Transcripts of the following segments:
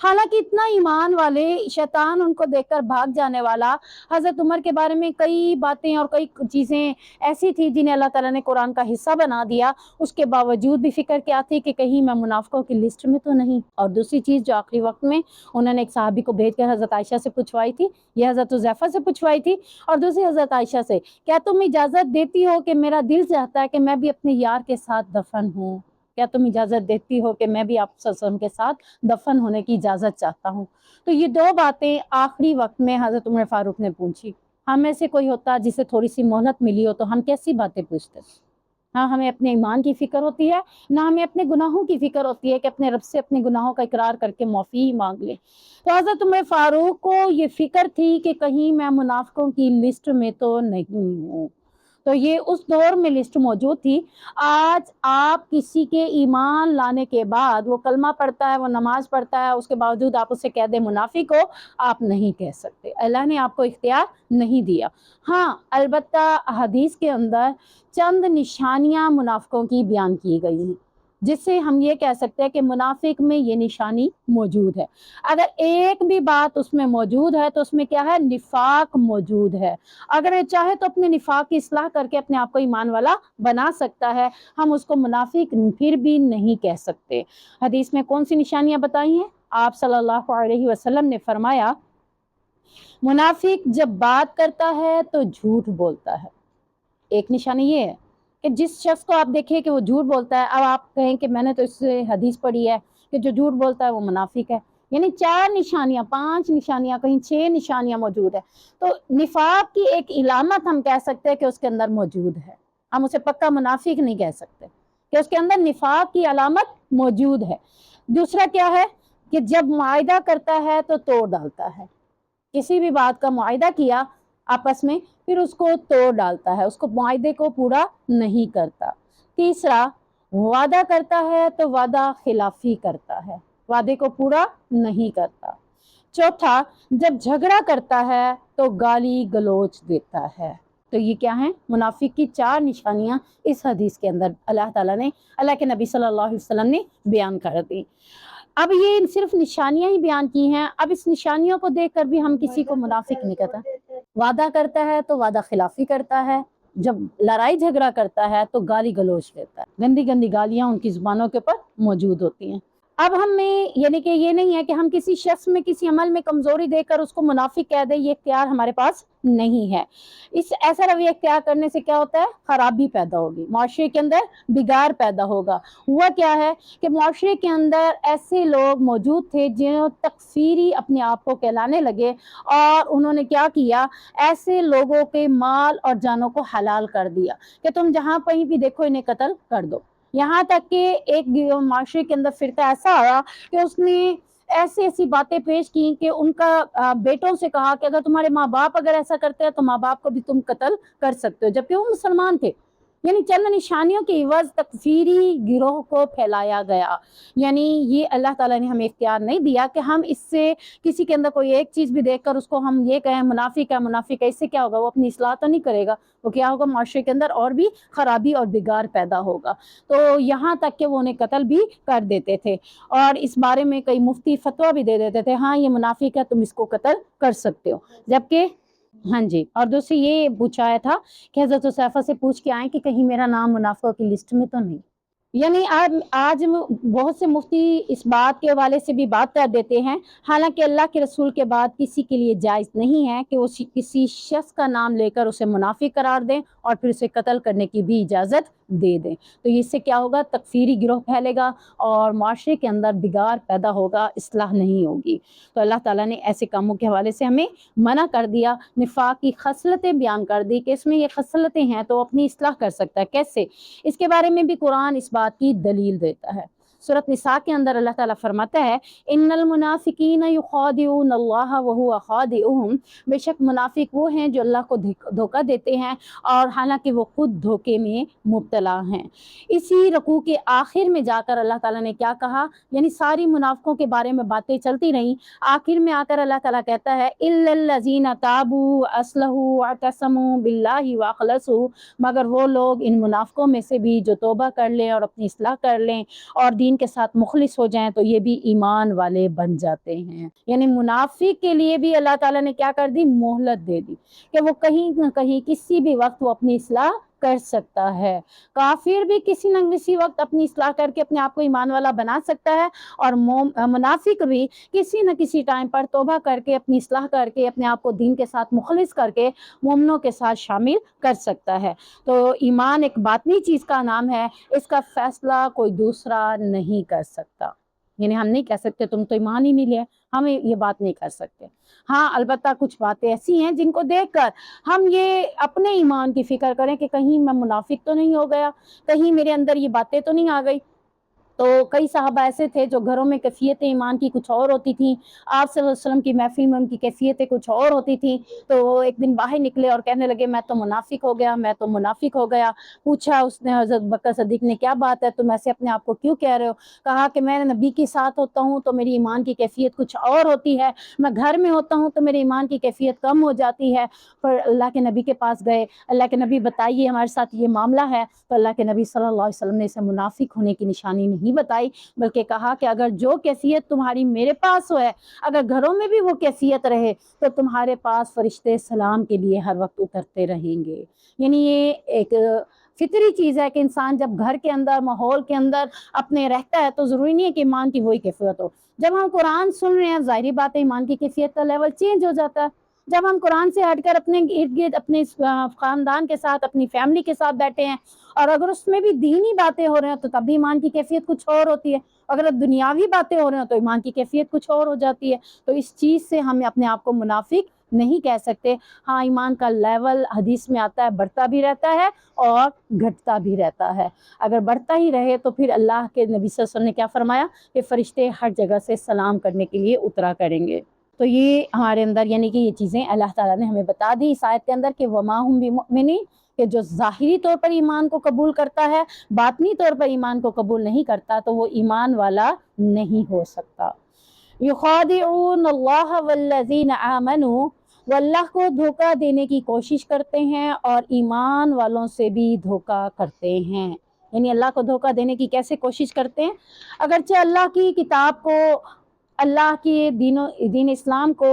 حالانکہ اتنا ایمان والے، شیطان ان کو دیکھ کر بھاگ جانے والا، حضرت عمر کے بارے میں کئی باتیں اور کئی چیزیں ایسی تھی جنہیں اللہ تعالیٰ نے قرآن کا حصہ بنا دیا، اس کے باوجود بھی فکر کیا تھی کہ کہیں میں منافقوں کی لسٹ میں تو نہیں۔ اور دوسری چیز جو آخری وقت میں انہوں نے ایک صحابی کو بھیج کر حضرت عائشہ سے پوچھوائی تھی، یہ حضرت حذیفہ سے پوچھوائی تھی، اور دوسری حضرت عائشہ سے، کیا تم اجازت دیتی ہو کہ میرا دل چاہتا ہے کہ میں بھی اپنے یار کے ساتھ دفن ہوں؟ کیا تم اجازت دیتی ہو کہ میں بھی آپ صلی اللہ علیہ وسلم کے ساتھ دفن ہونے کی اجازت چاہتا ہوں؟ تو یہ دو باتیں آخری وقت میں حضرت عمر فاروق نے پوچھی۔ ہم میں سے کوئی ہوتا جسے تھوڑی سی مہلت ملی ہو تو ہم کیسی باتیں پوچھتے؟ ہاں، ہمیں اپنے ایمان کی فکر ہوتی ہے، نہ ہمیں اپنے گناہوں کی فکر ہوتی ہے کہ اپنے رب سے اپنے گناہوں کا اقرار کر کے معافی مانگ لیں۔ تو حضرت عمر فاروق کو یہ فکر تھی کہ کہیں میں منافقوں کی لسٹ میں تو نہیں ہوں۔ تو یہ اس دور میں لسٹ موجود تھی۔ آج آپ کسی کے ایمان لانے کے بعد، وہ کلمہ پڑھتا ہے، وہ نماز پڑھتا ہے، اس کے باوجود آپ اسے کہہ دیں منافق ہو، آپ نہیں کہہ سکتے۔ اللہ نے آپ کو اختیار نہیں دیا۔ ہاں، البتہ حدیث کے اندر چند نشانیاں منافقوں کی بیان کی گئی ہیں، جس سے ہم یہ کہہ سکتے ہیں کہ منافق میں یہ نشانی موجود ہے۔ اگر ایک بھی بات اس میں موجود ہے تو اس میں کیا ہے؟ نفاق موجود ہے۔ اگر یہ چاہے تو اپنے نفاق کی اصلاح کر کے اپنے آپ کو ایمان والا بنا سکتا ہے، ہم اس کو منافق پھر بھی نہیں کہہ سکتے۔ حدیث میں کون سی نشانیاں بتائی ہیں؟ آپ صلی اللہ علیہ وسلم نے فرمایا، منافق جب بات کرتا ہے تو جھوٹ بولتا ہے۔ ایک نشانی یہ ہے کہ جس شخص کو آپ دیکھیں کہ وہ جھوٹ بولتا ہے، اب آپ کہیں کہ میں نے تو اس سے حدیث پڑھی ہے کہ جو جھوٹ بولتا ہے وہ منافق ہے، یعنی 4 نشانیاں، 5 نشانیاں، کہیں 6 نشانیاں موجود ہے۔ تو نفاق کی ایک علامت ہم کہہ سکتے ہیں کہ اس کے اندر موجود ہے، ہم اسے پکا منافق نہیں کہہ سکتے، کہ اس کے اندر نفاق کی علامت موجود ہے۔ دوسرا کیا ہے کہ جب معاہدہ کرتا ہے تو توڑ ڈالتا ہے، کسی بھی بات کا معاہدہ کیا آپس میں، پھر اس کو توڑ ڈالتا ہے، اس کو معاہدے کو پورا نہیں کرتا۔ تیسرا، وعدہ کرتا ہے تو وعدہ خلافی کرتا ہے، وعدے کو پورا نہیں کرتا۔ چوتھا، جب جھگڑا کرتا ہے تو گالی گلوچ دیتا ہے۔ تو یہ کیا ہیں؟ منافق کی 4 نشانیاں اس حدیث کے اندر اللہ تعالیٰ نے، اللہ کے نبی صلی اللہ علیہ وسلم نے بیان کر دی۔ اب یہ صرف نشانیاں ہی بیان کی ہیں، اب اس نشانیوں کو دیکھ کر بھی ہم کسی کو منافق نہیں کہتا۔ وعدہ کرتا ہے تو وعدہ خلافی کرتا ہے، جب لڑائی جھگڑا کرتا ہے تو گالی گلوچ دیتا ہے، گندی گندی گالیاں ان کی زبانوں کے اوپر موجود ہوتی ہیں۔ اب ہمیں یعنی کہ یہ نہیں ہے کہ ہم کسی شخص میں کسی عمل میں کمزوری دیکھ کر اس کو منافق کہہ دیں، یہ اختیار ہمارے پاس نہیں ہے۔ اس ایسا رویہ اختیار کرنے سے کیا ہوتا ہے؟ خرابی پیدا ہوگی، معاشرے کے اندر بگاڑ پیدا ہوگا۔ ہوا کیا ہے کہ معاشرے کے اندر ایسے لوگ موجود تھے جو تکفیری اپنے آپ کو کہلانے لگے، اور انہوں نے کیا کیا؟ ایسے لوگوں کے مال اور جانوں کو حلال کر دیا کہ تم جہاں کہیں بھی دیکھو انہیں قتل کر دو۔ یہاں تک کہ ایک معاشرے کے اندر فرقہ ایسا آیا کہ اس نے ایسی ایسی باتیں پیش کی کہ ان کا بیٹوں سے کہا کہ اگر تمہارے ماں باپ اگر ایسا کرتے ہیں تو ماں باپ کو بھی تم قتل کر سکتے ہو، جبکہ وہ مسلمان تھے۔ یعنی چند نشانیوں کے عوض تکفیری گروہ کو پھیلایا گیا۔ یعنی یہ اللہ تعالیٰ نے ہمیں اختیار نہیں دیا کہ ہم اس سے کسی کے اندر کوئی ایک چیز بھی دیکھ کر اس کو ہم یہ کہیں منافق ہے منافق ہے۔ اس سے کیا ہوگا؟ وہ اپنی اصلاح تو نہیں کرے گا، وہ کیا ہوگا؟ معاشرے کے اندر اور بھی خرابی اور بگاڑ پیدا ہوگا۔ تو یہاں تک کہ وہ انہیں قتل بھی کر دیتے تھے، اور اس بارے میں کئی مفتی فتویٰ بھی دے دیتے تھے، ہاں یہ منافق ہے تم اس کو قتل کر سکتے ہو۔ جبکہ ہاں جی، اور دوسری یہ پوچھایا تھا کہ حضرت حذیفہ سے پوچھ کے آئیں کہ کہیں میرا نام منافقوں کی لسٹ میں تو نہیں۔ یعنی آج بہت سے مفتی اس بات کے حوالے سے بھی بات کر دیتے ہیں، حالانکہ اللہ کے رسول کے بعد کسی کے لیے جائز نہیں ہے کہ وہ کسی شخص کا نام لے کر اسے منافق قرار دیں اور پھر اسے قتل کرنے کی بھی اجازت دے دیں۔ تو اس سے کیا ہوگا؟ تکفیری گروہ پھیلے گا اور معاشرے کے اندر بگاڑ پیدا ہوگا، اصلاح نہیں ہوگی۔ تو اللہ تعالیٰ نے ایسے کاموں کے حوالے سے ہمیں منع کر دیا، نفاق کی خصلتیں بیان کر دی کہ اس میں یہ خصلتیں ہیں تو اپنی اصلاح کر سکتا ہے کیسے؟ اس کے بارے میں بھی قرآن اس بات کی دلیل دیتا ہے۔ سورۃ نساء کے اندر اللہ تعالیٰ فرماتا ہے، ان المنافقین یخادعون اللہ وہو خادعهم، بے شک منافق وہ ہیں جو اللہ کو دھوکہ دیتے ہیں اور حالانکہ وہ خود دھوکے میں مبتلا ہیں۔ اسی رکوع کے آخر میں جا کر اللہ تعالیٰ نے کیا کہا؟ یعنی ساری منافقوں کے بارے میں باتیں چلتی رہیں، آخر میں آ کر اللہ تعالیٰ کہتا ہے الا الذین تابوا واصلحوا واعتصموا باللہ واخلصوا، مگر وہ لوگ ان منافقوں میں سے بھی جو توبہ کر لیں اور اپنی اصلاح کر لیں اور دین دین کے ساتھ مخلص ہو جائیں تو یہ بھی ایمان والے بن جاتے ہیں۔ یعنی منافق کے لیے بھی اللہ تعالیٰ نے کیا کر دی؟ مہلت دے دی کہ وہ کہیں نہ کہیں کسی بھی وقت وہ اپنی اصلاح کر سکتا ہے۔ کافر بھی کسی نہ کسی وقت اپنی اصلاح کر کے اپنے آپ کو ایمان والا بنا سکتا ہے، اور منافق بھی کسی نہ کسی ٹائم پر توبہ کر کے اپنی اصلاح کر کے اپنے آپ کو دین کے ساتھ مخلص کر کے مومنوں کے ساتھ شامل کر سکتا ہے۔ تو ایمان ایک باطنی چیز کا نام ہے، اس کا فیصلہ کوئی دوسرا نہیں کر سکتا۔ یعنی ہم نہیں کہہ سکتے تم تو ایمان ہی نہیں لے، ہم یہ بات نہیں کر سکتے۔ ہاں البتہ کچھ باتیں ایسی ہیں جن کو دیکھ کر ہم یہ اپنے ایمان کی فکر کریں کہ کہیں میں منافق تو نہیں ہو گیا، کہیں میرے اندر یہ باتیں تو نہیں آ گئی۔ تو کئی صحابہ ایسے تھے جو گھروں میں کیفیت ایمان کی کچھ اور ہوتی تھیں، آپ صلی اللہ علیہ وسلم کی محفل میں ان کی کیفیتیں کچھ اور ہوتی تھیں، تو وہ ایک دن باہر نکلے اور کہنے لگے میں تو منافق ہو گیا، میں تو منافق ہو گیا۔ پوچھا اس نے حضرت بکر صدیق نے کیا بات ہے، تم ایسے اپنے آپ کو کیوں کہہ رہے ہو؟ کہا کہ میں نبی کے ساتھ ہوتا ہوں تو میری ایمان کی کیفیت کچھ اور ہوتی ہے، میں گھر میں ہوتا ہوں تو میرے ایمان کی کیفیت کم ہو جاتی ہے۔ پر اللہ کے نبی کے پاس گئے، اللہ کے نبی بتائیے ہمارے ساتھ یہ معاملہ ہے، تو اللہ کے نبی صلی اللہ علیہ وسلم نے اسے منافق ہونے کی نشانی نہیں بتائی، بلکہ کہا کہ اگر جو کیفیت تمہاری میرے پاس ہے، اگر گھروں میں بھی وہ کیفیت رہے تو تمہارے پاس فرشتے سلام کے لیے ہر وقت اترتے رہیں گے۔ یعنی یہ ایک فطری چیز ہے کہ انسان جب گھر کے اندر ماحول کے اندر اپنے رہتا ہے تو ضروری نہیں ہے کہ ایمان کی وہی کیفیت ہو۔ جب ہم قرآن سن رہے ہیں ظاہری بات ہے ایمان کی کیفیت کا لیول چینج ہو جاتا ہے۔ جب ہم قرآن سے ہٹ کر اپنے ارد گرد اپنے خاندان کے ساتھ اپنی فیملی کے ساتھ بیٹھے ہیں اور اگر اس میں بھی دینی باتیں ہو رہے ہیں تو تب بھی ایمان کی کیفیت کچھ اور ہوتی ہے، اگر دنیاوی باتیں ہو رہے ہیں تو ایمان کی کیفیت کچھ اور ہو جاتی ہے۔ تو اس چیز سے ہم اپنے آپ کو منافق نہیں کہہ سکتے۔ ہاں ایمان کا لیول حدیث میں آتا ہے بڑھتا بھی رہتا ہے اور گھٹتا بھی رہتا ہے۔ اگر بڑھتا ہی رہے تو پھر اللہ کے نبی صلی اللہ علیہ وسلم نے کیا فرمایا کہ فرشتے ہر جگہ سے سلام کرنے کے لیے اترا کریں گے۔ تو یہ ہمارے اندر یعنی کہ یہ چیزیں اللہ تعالیٰ نے ہمیں بتا دی اس آیت کے اندر کہ وَمَا هُم بِمُؤْمِنِينَ، کہ جو ظاہری طور پر ایمان کو قبول کرتا ہے باطنی طور پر ایمان کو قبول نہیں کرتا تو وہ ایمان والا نہیں ہو سکتا۔ يُخَادِعُونَ اللَّهَ وَالَّذِينَ آمَنُوا، وہ اللہ کو دھوکہ دینے کی کوشش کرتے ہیں اور ایمان والوں سے بھی دھوکہ کرتے ہیں۔ یعنی اللہ کو دھوکہ دینے کی کیسے کوشش کرتے ہیں؟ اگرچہ اللہ کی کتاب کو، اللہ کے دین اسلام کو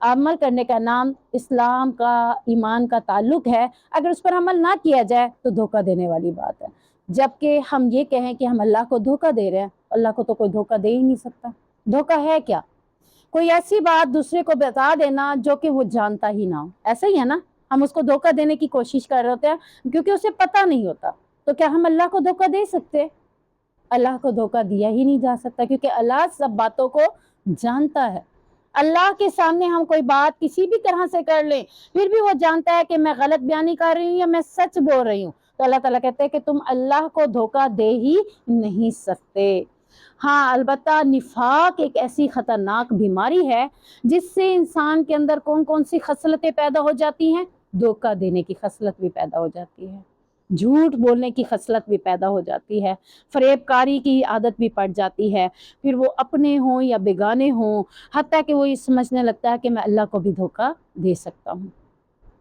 عمل کرنے کا نام اسلام کا ایمان کا تعلق ہے، اگر اس پر عمل نہ کیا جائے تو دھوکہ دینے والی بات ہے۔ جبکہ ہم یہ کہیں کہ ہم اللہ کو دھوکہ دے رہے ہیں، اللہ کو تو کوئی دھوکہ دے ہی نہیں سکتا۔ دھوکہ ہے کیا؟ کوئی ایسی بات دوسرے کو بتا دینا جو کہ وہ جانتا ہی نہ ہو، ایسا ہی ہے نا؟ ہم اس کو دھوکہ دینے کی کوشش کر رہے ہوتے ہیں کیونکہ اسے پتہ نہیں ہوتا، تو کیا ہم اللہ کو دھوکہ دے سکتے؟ اللہ کو دھوکہ دیا ہی نہیں جا سکتا کیونکہ اللہ سب باتوں کو جانتا ہے۔ اللہ کے سامنے ہم کوئی بات کسی بھی طرح سے کر لیں پھر بھی وہ جانتا ہے کہ میں غلط بیانی کر رہی ہوں یا میں سچ بول رہی ہوں، تو اللہ تعالیٰ کہتے ہیں کہ تم اللہ کو دھوکہ دے ہی نہیں سکتے۔ ہاں البتہ نفاق ایک ایسی خطرناک بیماری ہے جس سے انسان کے اندر کون کون سی خصلتیں پیدا ہو جاتی ہیں؟ دھوکہ دینے کی خصلت بھی پیدا ہو جاتی ہے، جھوٹ بولنے کی خصلت بھی پیدا ہو جاتی ہے، فریب کاری کی عادت بھی پڑ جاتی ہے، پھر وہ اپنے ہوں یا بیگانے ہوں، حتیٰ کہ وہ یہ سمجھنے لگتا ہے کہ میں اللہ کو بھی دھوکہ دے سکتا ہوں۔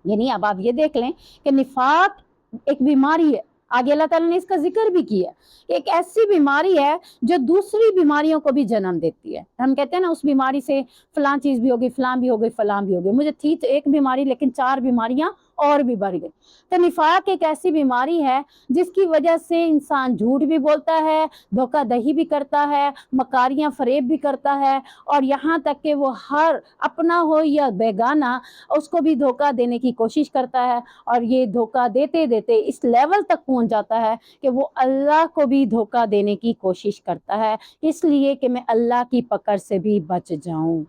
یعنی اب آپ یہ دیکھ لیں کہ نفاق ایک بیماری ہے، آگے اللہ تعالیٰ نے اس کا ذکر بھی کیا کہ ایک ایسی بیماری ہے جو دوسری بیماریوں کو بھی جنم دیتی ہے۔ ہم کہتے ہیں نا اس بیماری سے فلاں چیز بھی ہوگی، فلاں بھی ہوگی، فلاں بھی ہوگی، مجھے تھی تو ایک بیماری لیکن 4 بیماریاں اور بھی بڑھ گئی۔ تو نفاق ایک ایسی بیماری ہے جس کی وجہ سے انسان جھوٹ بھی بولتا ہے، دھوکہ دہی بھی کرتا ہے، مکاریاں فریب بھی کرتا ہے، اور یہاں تک کہ وہ ہر اپنا ہو یا بیگانہ اس کو بھی دھوکہ دینے کی کوشش کرتا ہے، اور یہ دھوکہ دیتے دیتے اس لیول تک پہنچ جاتا ہے کہ وہ اللہ کو بھی دھوکہ دینے کی کوشش کرتا ہے، اس لیے کہ میں اللہ کی پکڑ سے بھی بچ جاؤں۔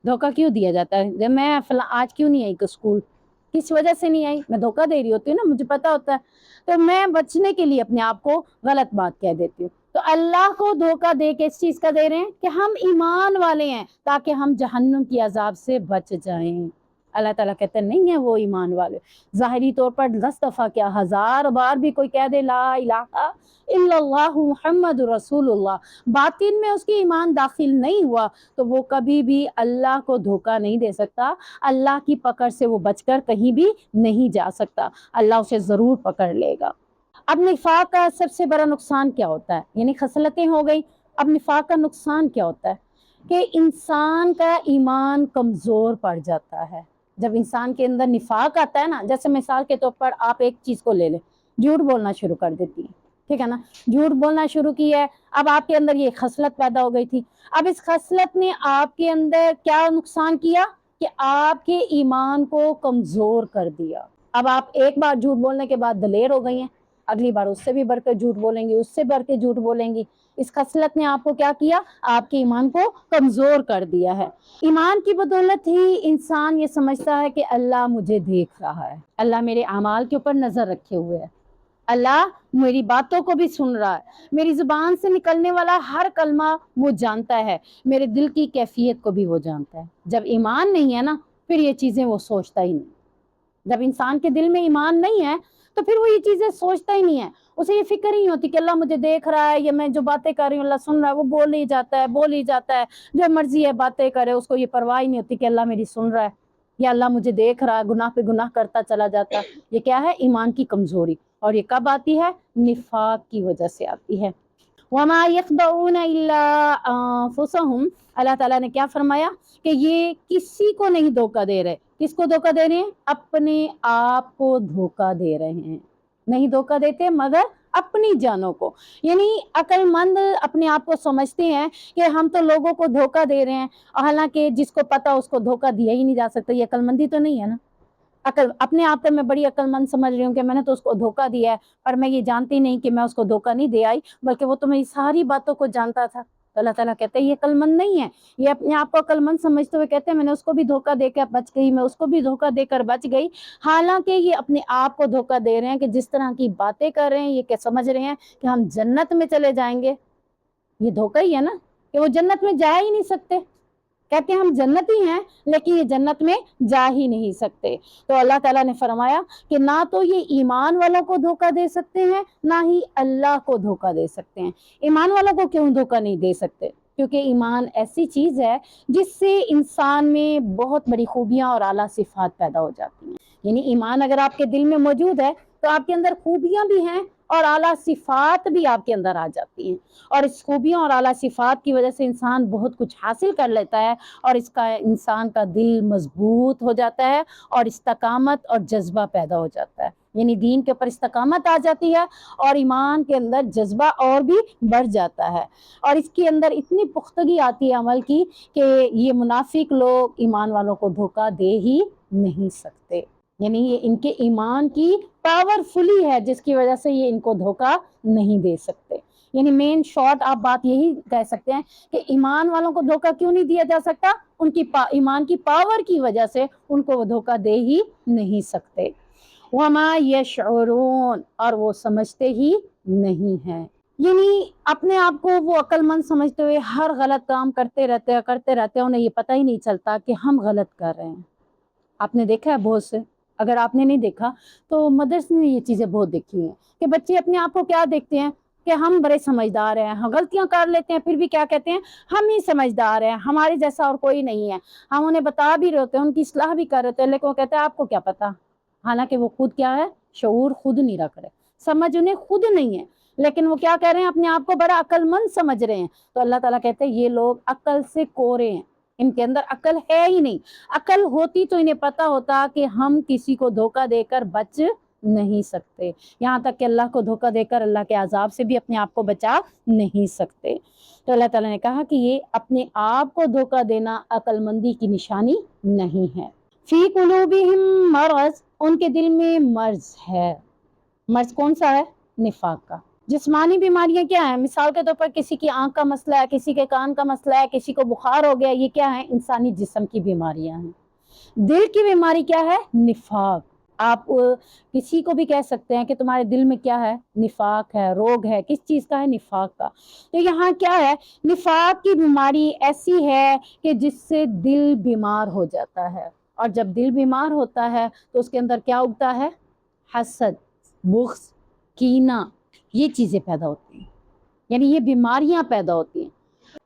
دھوکہ کیوں دیا جاتا ہے؟ میں آج کیوں نہیں آئی اسکول، کس وجہ سے نہیں آئی؟ میں دھوکہ دے رہی ہوتی ہوں نا، مجھے پتا ہوتا ہے، تو میں بچنے کے لیے اپنے آپ کو غلط بات کہہ دیتی ہوں۔ تو اللہ کو دھوکہ دے کے اس چیز کا دے رہے ہیں کہ ہم ایمان والے ہیں تاکہ ہم جہنم کی عذاب سے بچ جائیں۔ اللہ تعالیٰ کہتے ہیں نہیں ہے وہ ایمان والے۔ ظاہری طور پر 10 دفعہ کیا 1000 بار بھی کوئی کہہ دے لا الہ الا اللہ محمد رسول اللہ، باطن میں اس کی ایمان داخل نہیں ہوا تو وہ کبھی بھی اللہ کو دھوکہ نہیں دے سکتا، اللہ کی پکڑ سے وہ بچ کر کہیں بھی نہیں جا سکتا، اللہ اسے ضرور پکڑ لے گا۔ اب نفاق کا سب سے بڑا نقصان کیا ہوتا ہے؟ یعنی خصلتیں ہو گئی، اب نفاق کا نقصان کیا ہوتا ہے کہ انسان کا ایمان کمزور پڑ جاتا ہے۔ جب انسان کے اندر نفاق آتا ہے نا، جیسے مثال کے طور پر آپ ایک چیز کو لے لیں، جھوٹ بولنا شروع کر دیتی ہے، ٹھیک ہے نا، جھوٹ بولنا شروع کی ہے، اب آپ کے اندر یہ خصلت پیدا ہو گئی تھی، اب اس خصلت نے آپ کے اندر کیا نقصان کیا کہ آپ کے ایمان کو کمزور کر دیا۔ اب آپ ایک بار جھوٹ بولنے کے بعد دلیر ہو گئی ہیں، اگلی بار اس سے بھی بڑھ کر جھوٹ بولیں گی، اس سے بڑھ کے جھوٹ بولیں گی۔ اس خصلت نے آپ کو کیا کیا؟ آپ کے ایمان کو کمزور کر دیا ہے۔ ایمان کی بدولت ہی انسان یہ سمجھتا ہے کہ اللہ مجھے دیکھ رہا ہے، اللہ میرے اعمال کے اوپر نظر رکھے ہوئے ہے، اللہ میری باتوں کو بھی سن رہا ہے، میری زبان سے نکلنے والا ہر کلمہ وہ جانتا ہے، میرے دل کی کیفیت کو بھی وہ جانتا ہے۔ جب ایمان نہیں ہے نا، پھر یہ چیزیں وہ سوچتا ہی نہیں۔ جب انسان کے دل میں ایمان نہیں ہے تو پھر وہ یہ چیزیں سوچتا ہی نہیں ہے، اسے یہ فکر ہی نہیں ہوتی کہ اللہ مجھے دیکھ رہا ہے، یا میں جو باتیں کر رہی ہوں اللہ سن رہا ہے، وہ بول ہی جاتا ہے، جو مرضی ہے باتیں کرے، اس کو یہ پرواہ ہی نہیں ہوتی کہ اللہ میری سن رہا ہے یا اللہ مجھے دیکھ رہا ہے، گناہ پہ گناہ کرتا چلا جاتا ہے۔ یہ کیا ہے؟ ایمان کی کمزوری، اور یہ کب آتی ہے؟ نفاق کی وجہ سے آتی ہے۔ وَمَا يَخْدَعُونَ إِلَّا أَنفُسَهُمْ، اللہ تعالیٰ نے کیا فرمایا کہ یہ کسی کو نہیں دھوکہ دے رہے۔ کس کو دھوکہ دے رہے ہیں؟ اپنے آپ کو دھوکہ دے رہے ہیں، نہیں دھوکہ دیتے مگر اپنی جانوں کو۔ یعنی عقل مند اپنے آپ کو سمجھتے ہیں کہ ہم تو لوگوں کو دھوکہ دے رہے ہیں، حالانکہ جس کو پتا اس کو دھوکہ دیا ہی نہیں جا سکتا۔ یہ عقل مندی تو نہیں ہے نا۔ اپنے آپ کو میں بڑی عقل مند سمجھ رہی ہوں کہ میں نے تو اس کو دھوکہ دیا ہے، پر میں یہ جانتی نہیں کہ میں اس کو دھوکہ نہیں دے آئی، بلکہ وہ تو میری ساری باتوں کو جانتا تھا۔ تو اللہ تعالیٰ کہتے ہیں یہ عقل مند نہیں ہے، یہ اپنے آپ کو عقل مند سمجھتے ہوئے کہتے ہیں میں نے اس کو بھی دھوکہ دے کر بچ گئی، میں اس کو بھی دھوکہ دے کر بچ گئی، حالانکہ یہ اپنے آپ کو دھوکہ دے رہے ہیں کہ جس طرح کی باتیں کر رہے ہیں یہ کہ سمجھ رہے ہیں کہ ہم جنت میں چلے جائیں گے۔ یہ دھوکہ ہی ہے نا، کہ وہ جنت میں جا ہی نہیں سکتے، کہتے ہیں ہم جنتی ہیں لیکن یہ جنت میں جا ہی نہیں سکتے۔ تو اللہ تعالیٰ نے فرمایا کہ نہ تو یہ ایمان والوں کو دھوکہ دے سکتے ہیں، نہ ہی اللہ کو دھوکہ دے سکتے ہیں۔ ایمان والوں کو کیوں دھوکہ نہیں دے سکتے؟ کیونکہ ایمان ایسی چیز ہے جس سے انسان میں بہت بڑی خوبیاں اور اعلیٰ صفات پیدا ہو جاتی ہیں۔ یعنی ایمان اگر آپ کے دل میں موجود ہے تو آپ کے اندر خوبیاں بھی ہیں اور اعلیٰ صفات بھی آپ کے اندر آ جاتی ہیں، اور اس خوبیوں اور اعلیٰ صفات کی وجہ سے انسان بہت کچھ حاصل کر لیتا ہے، اور اس کا انسان کا دل مضبوط ہو جاتا ہے اور استقامت اور جذبہ پیدا ہو جاتا ہے۔ یعنی دین کے اوپر استقامت آ جاتی ہے اور ایمان کے اندر جذبہ اور بھی بڑھ جاتا ہے، اور اس کے اندر اتنی پختگی آتی ہے عمل کی کہ یہ منافق لوگ ایمان والوں کو دھوکہ دے ہی نہیں سکتے۔ یعنی یہ ان کے ایمان کی پاور فلی ہے جس کی وجہ سے یہ ان کو دھوکہ نہیں دے سکتے۔ یعنی مین شارٹ آپ بات یہی کہہ سکتے ہیں کہ ایمان والوں کو دھوکہ کیوں نہیں دیا جا سکتا؟ ان کی ایمان کی پاور کی وجہ سے ان کو وہ دھوکہ دے ہی نہیں سکتے۔ وَمَا يَشْعُرُونَ، اور وہ سمجھتے ہی نہیں ہیں۔ یعنی اپنے آپ کو وہ عقل مند سمجھتے ہوئے ہر غلط کام کرتے رہتے ہیں، انہیں یہ پتہ ہی نہیں چلتا کہ ہم غلط کر رہے ہیں۔ آپ نے دیکھا ہے بہت سے، اگر آپ نے نہیں دیکھا تو مدرسے میں یہ چیزیں بہت دیکھی ہیں کہ بچے اپنے آپ کو کیا دیکھتے ہیں کہ ہم بڑے سمجھدار ہیں، ہم غلطیاں کر لیتے ہیں پھر بھی کیا کہتے ہیں؟ ہم ہی سمجھدار ہیں، ہمارے جیسا اور کوئی نہیں ہے۔ ہم انہیں بتا بھی رہے ہوتے ہیں، ان کی اصلاح بھی کر رہے ہوتے ہیں، لیکن وہ کہتے ہیں آپ کو کیا پتا، حالانکہ وہ خود کیا ہے؟ شعور خود نہیں رکھ رہے، سمجھ انہیں خود نہیں ہے، لیکن وہ کیا کہہ رہے ہیں؟ اپنے آپ کو بڑا عقل مند سمجھ رہے ہیں۔ تو اللہ تعالیٰ کہتے ہیں یہ لوگ عقل سے کورے ہیں، ان کے اندر عقل ہے ہی نہیں۔ عقل ہوتی تو انہیں پتا ہوتا کہ ہم کسی کو دھوکہ دے کر بچ نہیں سکتے، یہاں تک کہ اللہ کو دھوکہ دے کر اللہ کے عذاب سے بھی اپنے آپ کو بچا نہیں سکتے۔ تو اللہ تعالیٰ نے کہا کہ یہ اپنے آپ کو دھوکہ دینا عقل مندی کی نشانی نہیں ہے۔ فی قلوبہم مرض، ان کے دل میں مرض ہے۔ مرض کون سا ہے؟ نفاق کا۔ جسمانی بیماریاں کیا ہیں؟ مثال کے طور پر کسی کی آنکھ کا مسئلہ ہے، کسی کے کان کا مسئلہ ہے، کسی کو بخار ہو گیا، یہ کیا ہے؟ انسانی جسم کی بیماریاں ہیں۔ دل کی بیماری کیا ہے؟ نفاق۔ آپ کسی کو بھی کہہ سکتے ہیں کہ تمہارے دل میں کیا ہے؟ نفاق ہے، روگ ہے، کس چیز کا ہے؟ نفاق کا۔ تو یہاں کیا ہے؟ نفاق کی بیماری ایسی ہے کہ جس سے دل بیمار ہو جاتا ہے، اور جب دل بیمار ہوتا ہے تو اس کے اندر کیا اگتا ہے؟ حسد، بغض، کینہ، یہ چیزیں پیدا ہوتی ہیں، یعنی یہ بیماریاں پیدا ہوتی ہیں۔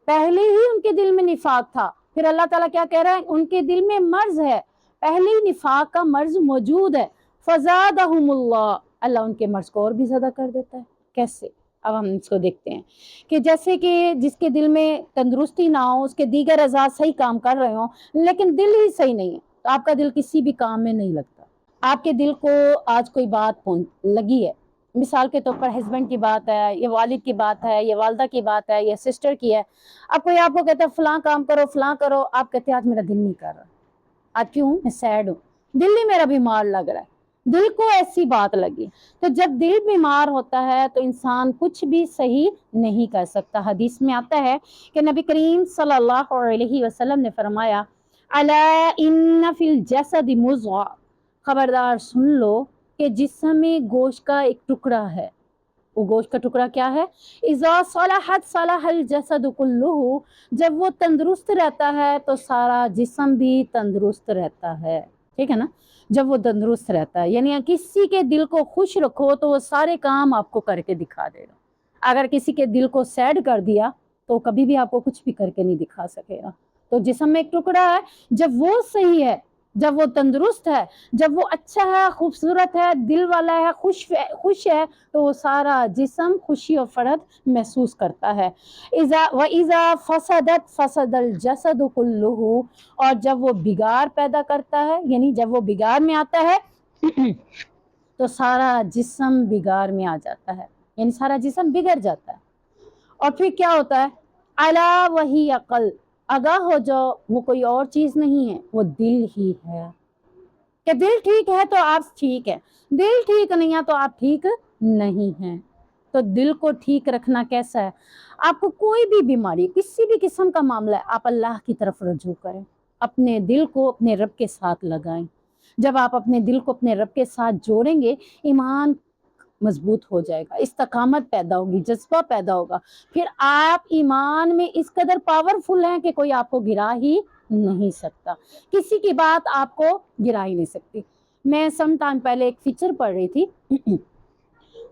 پہلے ہی ان کے دل میں نفاق تھا، پھر اللہ تعالیٰ کیا کہہ رہا ہے؟ ان کے دل میں مرض ہے، پہلے ہی نفاق کا مرض موجود ہے۔ فزادہم اللہ، اللہ ان کے مرض کو اور بھی زیادہ کر دیتا ہے۔ کیسے؟ اب ہم اس کو دیکھتے ہیں کہ جیسے کہ جس کے دل میں تندرستی نہ ہو، اس کے دیگر اعضاء صحیح کام کر رہے ہوں لیکن دل ہی صحیح نہیں ہے، تو آپ کا دل کسی بھی کام میں نہیں لگتا۔ آپ کے دل کو آج کوئی بات لگی ہے، مثال کے طور پر ہسبینڈ کی بات ہے، یا والد کی بات ہے، یا والدہ کی بات ہے، یا سسٹر کی ہے، اب کوئی آپ کو کہتا ہے فلاں کام کرو فلاں کرو، آپ کہتے ہیں آج میرا دل نہیں کر رہا، آج کیوں؟ میں سیڈ ہوں، دل ہی میرا بیمار لگ رہا ہے، دل کو ایسی بات لگی۔ تو جب دل بیمار ہوتا ہے تو انسان کچھ بھی صحیح نہیں کر سکتا۔ حدیث میں آتا ہے کہ نبی کریم صلی اللہ علیہ وسلم نے فرمایا الا ان فی الجسد مضغہ، خبردار سن لو کہ جسم میں گوشت کا ایک ٹکڑا ہے۔ وہ گوشت کا ٹکڑا کیا ہے؟ اذا صلحت صلح الجسد کلہ، جب وہ تندرست رہتا ہے تو سارا جسم بھی تندرست رہتا ہے، ٹھیک ہے نا؟ جب وہ تندرست رہتا ہے، یعنی کسی کے دل کو خوش رکھو تو وہ سارے کام آپ کو کر کے دکھا دے گا۔ اگر کسی کے دل کو سیڈ کر دیا تو کبھی بھی آپ کو کچھ بھی کر کے نہیں دکھا سکے گا۔ تو جسم میں ایک ٹکڑا ہے، جب وہ صحیح ہے، جب وہ تندرست ہے، جب وہ اچھا ہے، خوبصورت ہے، دل والا ہے، خوش ہے، تو وہ سارا جسم خوشی اور فرحت محسوس کرتا ہے۔ وَإِذَا فَسَدَتْ فَسَدَ الْجَسَدُ كُلُّهُ، اور جب وہ بگاڑ پیدا کرتا ہے، یعنی جب وہ بگاڑ میں آتا ہے تو سارا جسم بگاڑ میں آ جاتا ہے، یعنی سارا جسم بگڑ جاتا ہے۔ اور پھر کیا ہوتا ہے؟ الا وہی عقل، آگاہ ہو جاؤ، وہ کوئی اور چیز نہیں ہے، وہ دل ہی ہے۔ کہ دل ٹھیک ہے تو آپ ٹھیک ہے، دل ٹھیک نہیں ہے تو آپ ٹھیک نہیں ہیں۔ تو دل کو ٹھیک رکھنا کیسا ہے؟ آپ کو کوئی بھی بیماری، کسی بھی قسم کا معاملہ ہے، آپ اللہ کی طرف رجوع کریں، اپنے دل کو اپنے رب کے ساتھ لگائیں۔ جب آپ اپنے دل کو اپنے رب کے ساتھ جوڑیں گے، ایمان مضبوط ہو جائے گا، استقامت پیدا ہوگی، جذبہ پیدا ہوگا، پھر آپ ایمان میں اس قدر پاورفل ہیں کہ کوئی آپ کو گرا ہی نہیں سکتا، کسی کی بات آپ کو گرا ہی نہیں سکتی۔ میں سم ٹائم پہلے ایک فیچر پڑھ رہی تھی،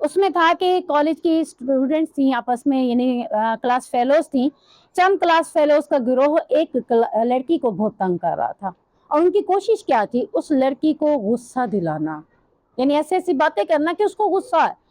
اس میں تھا کہ کالج کی اسٹوڈنٹس تھیں آپس میں، یعنی کلاس فیلوز تھیں، چند کلاس فیلوز کا گروہ ایک لڑکی کو بہت تنگ کر رہا تھا، اور ان کی کوشش کیا تھی؟ اس لڑکی کو غصہ دلانا، یعنی ایسی ایسی باتیں کرنا کہ اس کو غصہ ہے۔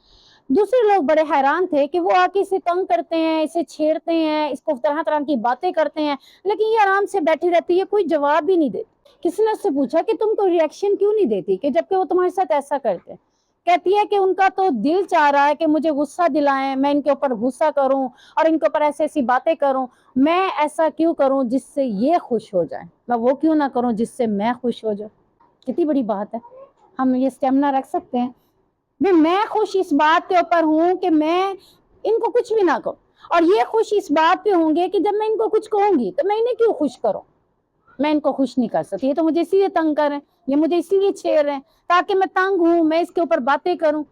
دوسرے لوگ بڑے حیران تھے کہ وہ آ کے اسے تنگ کرتے ہیں، اسے چھیڑتے ہیں، اس کو طرح طرح کی باتیں کرتے ہیں، لیکن یہ آرام سے بیٹھی رہتی ہے، کوئی جواب بھی نہیں دیتی۔ کسی نے اس سے پوچھا کہ تم کو ریئیکشن کیوں نہیں دیتی کہ جبکہ وہ تمہارے ساتھ ایسا کرتے ہیں؟ کہتی ہے کہ ان کا تو دل چاہ رہا ہے کہ مجھے غصہ دلائیں، میں ان کے اوپر غصہ کروں اور ان کے اوپر ایسی ایسی باتیں کروں، میں ایسا کیوں کروں جس سے یہ خوش ہو جائیں، میں وہ کیوں نہ کروں جس سے میں خوش ہو جاؤں۔ کتنی بڑی بات ہے، ہم یہ اسٹیمنا رکھ سکتے ہیں؟ میں خوش اس بات کے اوپر ہوں کہ میں ان کو کچھ بھی نہ کہوں، اور یہ خوش اس بات پہ ہوں گے کہ جب میں ان کو کچھ کہوں گی تو میں انہیں کیوں خوش کروں، میں ان کو خوش نہیں کر سکتی، یہ تو مجھے اسی لیے تنگ کر رہے ہیں، یہ مجھے اسی لیے چھیڑ رہے ہیں تاکہ میں تنگ ہوں، میں اس کے اوپر باتیں کروں۔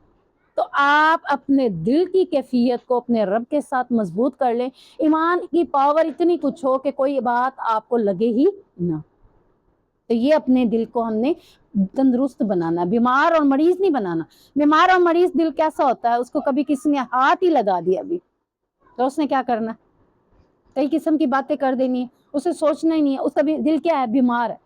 تو آپ اپنے دل کی کیفیت کو اپنے رب کے ساتھ مضبوط کر لیں، ایمان کی پاور اتنی کچھ ہو کہ کوئی بات آپ کو لگے ہی نہ۔ تو یہ اپنے دل کو ہم نے تندرست بنانا، بیمار اور مریض نہیں بنانا۔ بیمار اور مریض دل کیسا ہوتا ہے؟ اس کو کبھی کسی نے ہاتھ ہی لگا دیا ابھی تو اس نے کیا کرنا؟ کئی قسم کی باتیں کر دینی ہے، اسے سوچنا ہی نہیں ہے، اس کا دل کیا ہے؟ بیمار ہے۔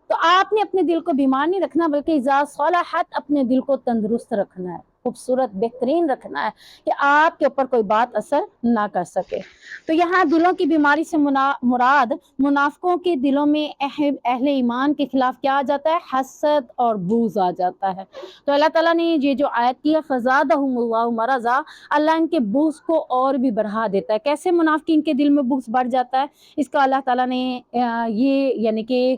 تو آپ نے اپنے دل کو بیمار نہیں رکھنا، بلکہ اذا صلحت، اپنے دل کو تندرست رکھنا ہے، خوبصورت بہترین رکھنا ہے کہ آپ کے اوپر کوئی بات اثر نہ کر سکے۔ تو یہاں دلوں کی بیماری سے مراد منافقوں کے دلوں میں اہل ایمان کے خلاف کیا آ جاتا ہے؟ حسد اور بغض آ جاتا ہے۔ تو اللہ تعالیٰ نے یہ جو آیت کی ہے فزادہم اللہ مرضا، اللہ ان کے بغض کو اور بھی بڑھا دیتا ہے۔ کیسے منافقین کے دل میں بغض بڑھ جاتا ہے؟ اس کا اللہ تعالیٰ نے یہ یعنی کہ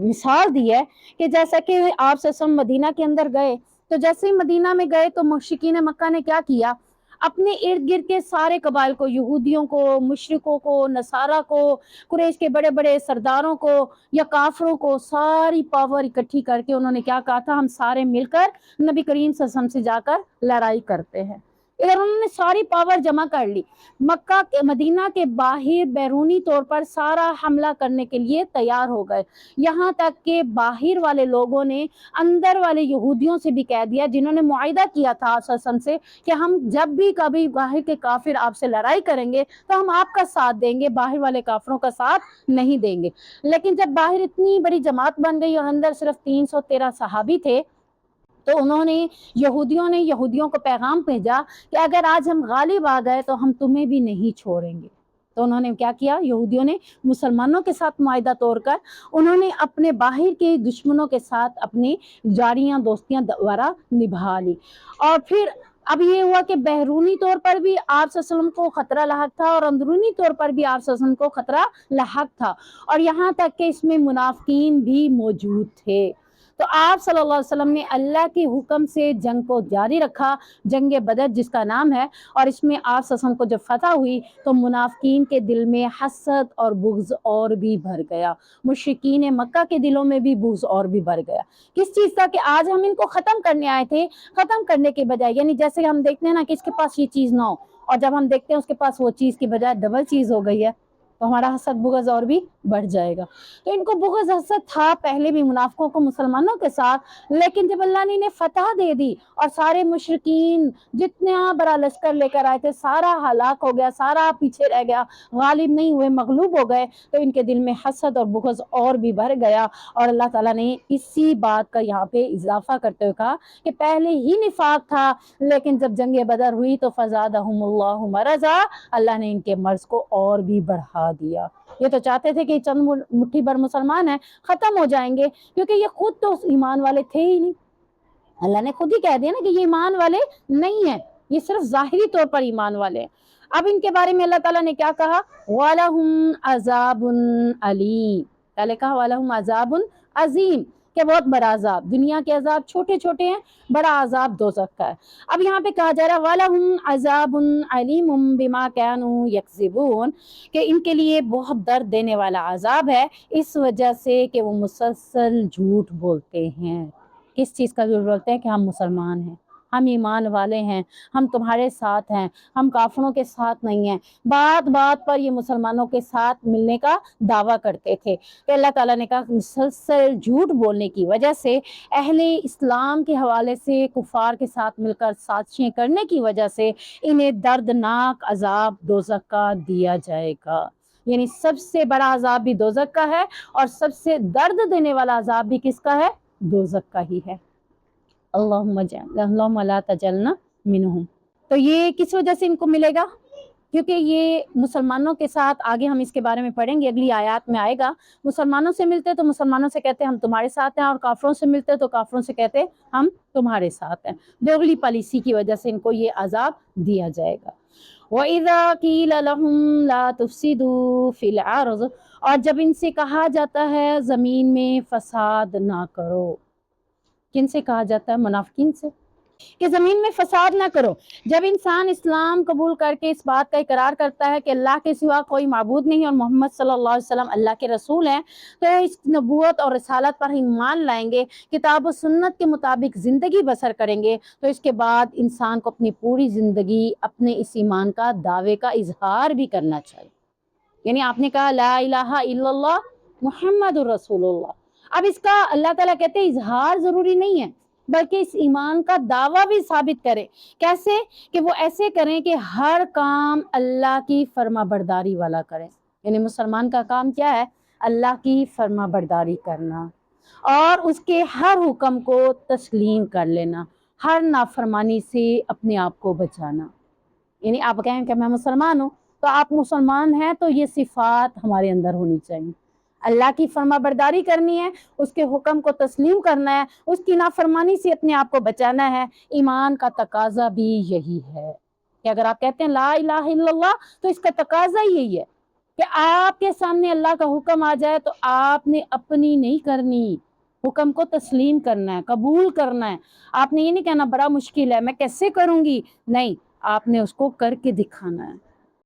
مثال دی ہے کہ جیسا کہ آپ صلی اللہ علیہ وسلم مدینہ کے اندر گئے، تو جیسے ہی مدینہ میں گئے تو مشرکین مکہ نے کیا کیا؟ اپنے ارد گرد کے سارے قبائل کو، یہودیوں کو، مشرکوں کو، نصارہ کو، قریش کے بڑے بڑے سرداروں کو یا کافروں کو، ساری پاور اکٹھی کر کے انہوں نے کیا کہا تھا؟ ہم سارے مل کر نبی کریم صلی اللہ علیہ وسلم سے جا کر لڑائی کرتے ہیں۔ ادھر انہوں نے ساری پاور جمع کر لی، مکہ مدینہ کے باہر بیرونی طور پر سارا حملہ کرنے کے لیے تیار ہو گئے، یہاں تک کہ باہر والے لوگوں نے اندر والے یہودیوں سے بھی کہہ دیا، جنہوں نے معاہدہ کیا تھا صلی اللہ علیہ وسلم سے کہ ہم جب بھی کبھی باہر کے کافر آپ سے لڑائی کریں گے تو ہم آپ کا ساتھ دیں گے، باہر والے کافروں کا ساتھ نہیں دیں گے۔ لیکن جب باہر اتنی بڑی جماعت بن گئی اور اندر صرف 313 صحابی تھے، تو یہودیوں کو پیغام بھیجا کہ اگر آج ہم غالب آ گئے تو ہم تمہیں بھی نہیں چھوڑیں گے۔ تو انہوں نے کیا کیا، یہودیوں نے مسلمانوں کے ساتھ معاہدہ توڑ کر انہوں نے اپنے باہر کے دشمنوں کے ساتھ اپنی جاریاں دوستیاں دوبارہ نبھا لی۔ اور پھر اب یہ ہوا کہ بیرونی طور پر بھی آپ صلی اللہ علیہ وسلم کو خطرہ لاحق تھا اور اندرونی طور پر بھی آپ صلی اللہ علیہ وسلم کو خطرہ لاحق تھا، اور یہاں تک کہ اس میں منافقین بھی موجود تھے۔ تو آپ صلی اللہ علیہ وسلم نے اللہ کے حکم سے جنگ کو جاری رکھا، جنگ بدر جس کا نام ہے، اور اس میں آپ صلی اللہ علیہ وسلم کو جب فتح ہوئی تو منافقین کے دل میں حسد اور بغض اور بھی بھر گیا، مشرکین مکہ کے دلوں میں بھی بغض اور بھی بھر گیا۔ کس چیز کا؟ کہ آج ہم ان کو ختم کرنے آئے تھے، ختم کرنے کے بجائے، یعنی جیسے ہم دیکھتے ہیں نا کہ اس کے پاس یہ چیز نہ ہو، اور جب ہم دیکھتے ہیں اس کے پاس وہ چیز کی بجائے ڈبل چیز ہو گئی ہے تو ہمارا حسد بغض اور بھی بڑھ جائے گا۔ تو ان کو بغض حسد تھا پہلے بھی منافقوں کو مسلمانوں کے ساتھ، لیکن جب اللہ نے انہیں فتح دے دی اور سارے مشرکین جتنا بڑا لشکر لے کر آئے تھے سارا ہلاک ہو گیا، سارا پیچھے رہ گیا، غالب نہیں ہوئے، مغلوب ہو گئے، تو ان کے دل میں حسد اور بغض اور بھی بڑھ گیا۔ اور اللہ تعالیٰ نے اسی بات کا یہاں پہ اضافہ کرتے ہوئے کہا کہ پہلے ہی نفاق تھا، لیکن جب جنگ بدر ہوئی تو فزادہم اللہ مرضا، اللہ نے ان کے مرض کو اور بھی بڑھا دیا۔ یہ تو چاہتے تھے کہ چند مٹھی بھر مسلمان ہیں ختم ہو جائیں گے، کیونکہ یہ خود تو ایمان والے تھے ہی نہیں۔ اللہ نے خود ہی کہہ دیا نا کہ یہ ایمان والے نہیں ہیں، یہ صرف ظاہری طور پر ایمان والے ہیں۔ اب ان کے بارے میں اللہ تعالیٰ نے کیا کہا؟ وَلَهُمْ عَذَابٌ عَلِيمٌ، پہلے کہا وَلَهُمْ عَذَابٌ عَظِيمٌ کہ بہت بڑا عذاب، دنیا کے عذاب چھوٹے چھوٹے ہیں، بڑا عذاب دوزخ کا ہے۔ اب یہاں پہ کہا جا رہا ہے وَلَهُمْ عَذَابٌ عَلِيمٌ بِمَا كَانُوا يَكْذِبُونَ کہ ان کے لیے بہت درد دینے والا عذاب ہے اس وجہ سے کہ وہ مسلسل جھوٹ بولتے ہیں۔ کس چیز کا جھوٹ بولتے ہیں؟ کہ ہم مسلمان ہیں، ہم ایمان والے ہیں، ہم تمہارے ساتھ ہیں، ہم کافروں کے ساتھ نہیں ہیں۔ بات بات پر یہ مسلمانوں کے ساتھ ملنے کا دعویٰ کرتے تھے کہ اللہ تعالیٰ نے کہا مسلسل جھوٹ بولنے کی وجہ سے، اہل اسلام کے حوالے سے کفار کے ساتھ مل کر سازشیں کرنے کی وجہ سے انہیں دردناک عذاب دوزخ کا دیا جائے گا۔ یعنی سب سے بڑا عذاب بھی دوزخ کا ہے اور سب سے درد دینے والا عذاب بھی کس کا ہے؟ دوزخ کا ہی ہے۔ اللہم لا تجعلنا منہم۔ تو یہ کس وجہ سے ان کو ملے گا؟ کیونکہ یہ مسلمانوں کے ساتھ، آگے ہم اس کے بارے میں پڑھیں گے، اگلی آیات میں آئے گا، مسلمانوں سے ملتے تو مسلمانوں سے کہتے ہم تمہارے ساتھ ہیں، اور کافروں سے ملتے تو کافروں سے کہتے ہم تمہارے ساتھ ہیں۔ دوغلی پالیسی کی وجہ سے ان کو یہ عذاب دیا جائے گا۔ وَإِذَا قِيلَ لَهُمْ لَا تُفْسِدُوا فِي الْأَرْضِ، اور جب ان سے کہا جاتا ہے زمین میں فساد نہ کرو۔ کن سے کہا جاتا ہے؟ منافقین سے، کہ زمین میں فساد نہ کرو۔ جب انسان اسلام قبول کر کے اس بات کا اقرار کرتا ہے کہ اللہ کے سوا کوئی معبود نہیں اور محمد صلی اللہ علیہ وسلم اللہ کے رسول ہیں، تو اس نبوت اور رسالت پر ایمان لائیں گے، کتاب و سنت کے مطابق زندگی بسر کریں گے، تو اس کے بعد انسان کو اپنی پوری زندگی اپنے اس ایمان کا دعوے کا اظہار بھی کرنا چاہیے۔ یعنی آپ نے کہا لا الہ الا اللہ محمد الرسول اللہ، اب اس کا اللہ تعالیٰ کہتے ہیں اظہار ضروری نہیں ہے، بلکہ اس ایمان کا دعویٰ بھی ثابت کرے۔ کیسے؟ کہ وہ ایسے کریں کہ ہر کام اللہ کی فرما برداری والا کریں۔ یعنی مسلمان کا کام کیا ہے؟ اللہ کی فرما برداری کرنا اور اس کے ہر حکم کو تسلیم کر لینا، ہر نافرمانی سے اپنے آپ کو بچانا۔ یعنی آپ کہیں کہ میں مسلمان ہوں، تو آپ مسلمان ہیں تو یہ صفات ہمارے اندر ہونی چاہیے۔ اللہ کی فرما برداری کرنی ہے، اس کے حکم کو تسلیم کرنا ہے، اس کی نافرمانی سے اپنے آپ کو بچانا ہے۔ ایمان کا تقاضا بھی یہی ہے کہ اگر آپ کہتے ہیں لا الہ الا اللہ تو اس کا تقاضا یہی ہے کہ آپ کے سامنے اللہ کا حکم آ جائے تو آپ نے اپنی نہیں کرنی، حکم کو تسلیم کرنا ہے، قبول کرنا ہے۔ آپ نے یہ نہیں کہنا بڑا مشکل ہے میں کیسے کروں گی، نہیں، آپ نے اس کو کر کے دکھانا ہے۔